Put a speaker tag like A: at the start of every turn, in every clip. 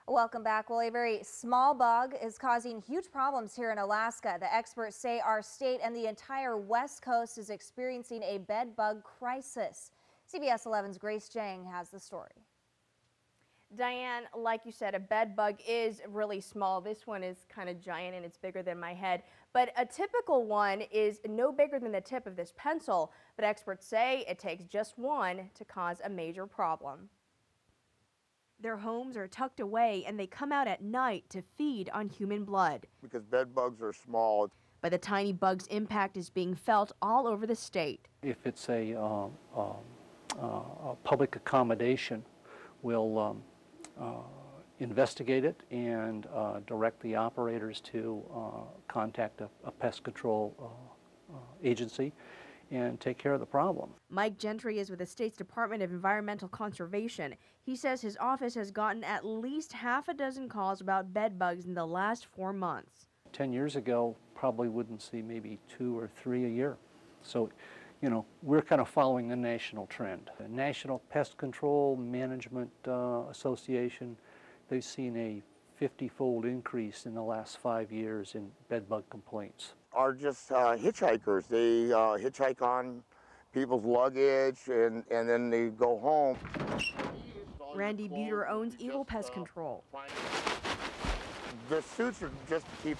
A: Welcome back. Well, a very small bug is causing huge problems here in Alaska. The experts say our state and the entire West Coast is experiencing a bed bug crisis. CBS 11's Grace Jang has the story.
B: Diane, like you said, a bed bug is really small. This one is kind of giant and it's bigger than my head. But a typical one is no bigger than the tip of this pencil. But experts say it takes just one to cause a major problem. Their homes are tucked away and they come out at night to feed on human blood.
C: Because bed bugs are small.
B: But the tiny bug's impact is being felt all over the state.
D: If it's a public accommodation, we'll investigate it and direct the operators to contact a pest control agency and take care of the problem.
B: Mike Gentry is with the state's Department of Environmental Conservation. He says his office has gotten at least half a dozen calls about bed bugs in the last 4 months.
D: 10 years ago, probably wouldn't see maybe 2 or 3 a year. So, you know, we're kind of following the national trend. The National Pest Control Management Association, they've seen a 50-fold increase in the last 5 years in bed bug complaints.
C: Are just hitchhikers. They hitchhike on people's luggage and then they go home.
B: Randy Buter owns Eagle Pest Control.
C: The suits are just to keep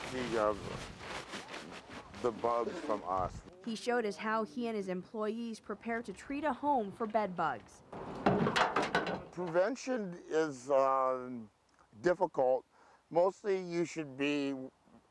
C: the bugs from us.
B: He showed us how he and his employees prepare to treat a home for bed bugs.
C: Prevention is difficult. Mostly you should be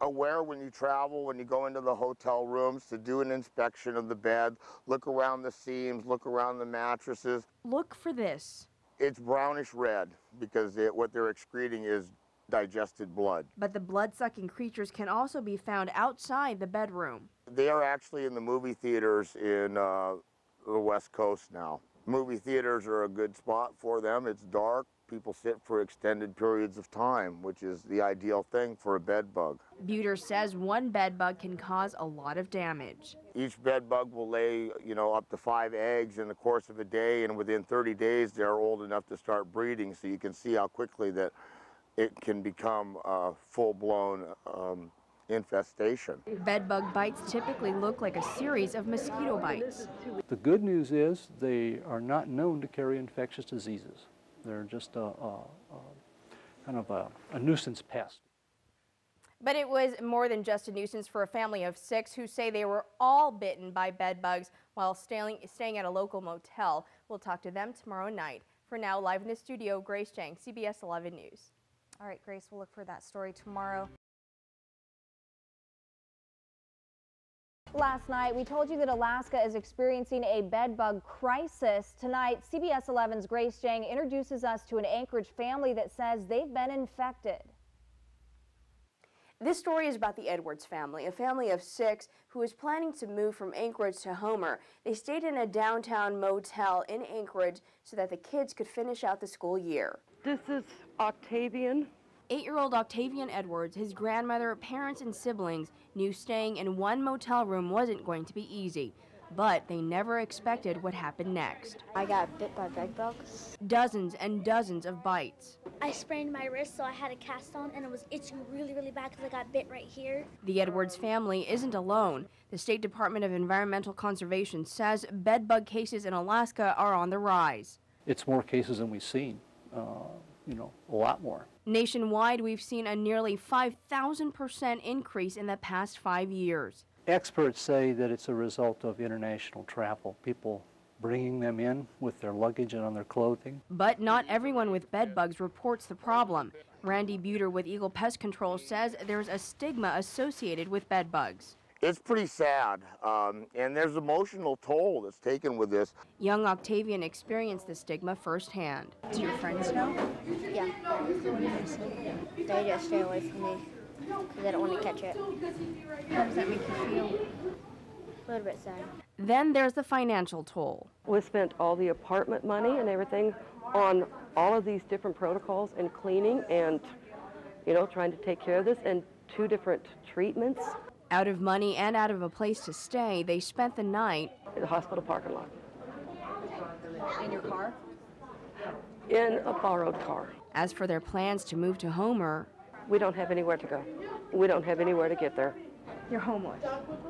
C: aware when you travel, when you go into the hotel rooms, to do an inspection of the bed, look around the seams, look around the mattresses.
B: Look for this.
C: It's brownish red because what they're excreting is digested blood.
B: But the blood-sucking creatures can also be found outside the bedroom.
C: They are actually in the movie theaters in the West Coast now. Movie theaters are a good spot for them. It's dark. People sit for extended periods of time, which is the ideal thing for a bed bug.
B: Buter says one bed bug can cause a lot of damage.
C: Each bed bug will lay, up to 5 eggs in the course of a day, and within 30 days they're old enough to start breeding, so you can see how quickly that it can become a full-blown infestation.
B: Bed bug bites typically look like a series of mosquito bites.
D: The good news is they are not known to carry infectious diseases. They're just kind of a nuisance pest.
B: But it was more than just a nuisance for a family of 6 who say they were all bitten by bed bugs while staying at a local motel. We'll talk to them tomorrow night. For now, live in the studio, Grace Jang, CBS 11 News.
A: All right, Grace, we'll look for that story tomorrow. Last night, we told you that Alaska is experiencing a bed bug crisis. Tonight, CBS 11's Grace Jang introduces us to an Anchorage family that says they've been infected.
B: This story is about the Edwards family, a family of 6 who is planning to move from Anchorage to Homer. They stayed in a downtown motel in Anchorage so that the kids could finish out the school year.
E: This is Octavian.
B: 8-year-old Octavian Edwards, his grandmother, parents, and siblings knew staying in one motel room wasn't going to be easy, but they never expected what happened next.
F: I got bit by bed bugs.
B: Dozens and dozens of bites.
F: I sprained my wrist, so I had a cast on, and it was itching really, really bad because I got bit right here.
B: The Edwards family isn't alone. The State Department of Environmental Conservation says bed bug cases in Alaska are on the rise.
D: It's more cases than we've seen, a lot more.
B: Nationwide, we've seen a nearly 5,000% increase in the past 5 years.
D: Experts say that it's a result of international travel, people bringing them in with their luggage and on their clothing.
B: But not everyone with bed bugs reports the problem. Randy Buter with Eagle Pest Control says there's a stigma associated with bed bugs.
C: It's pretty sad, and there's emotional toll that's taken with this.
B: Young Octavian experienced the stigma firsthand. Do your friends know?
F: Yeah. They just stay away from me because they don't want to catch it.
B: How does that make you feel?
F: A little bit sad.
B: Then there's the financial toll.
E: We spent all the apartment money and everything on all of these different protocols and cleaning and, trying to take care of this, and 2 different treatments.
B: Out of money and out of a place to stay, they spent the night
E: In the hospital parking lot.
A: In your car?
E: In a borrowed car.
B: As for their plans to move to Homer,
E: We don't have anywhere to go. We don't have anywhere to get there.
B: you're homeless.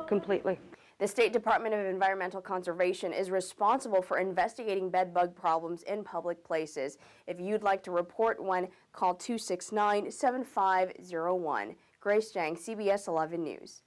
E: Completely.
B: The State Department of Environmental Conservation is responsible for investigating bed bug problems in public places. If you'd like to report one, call 269-7501. Grace Jang, CBS 11 News.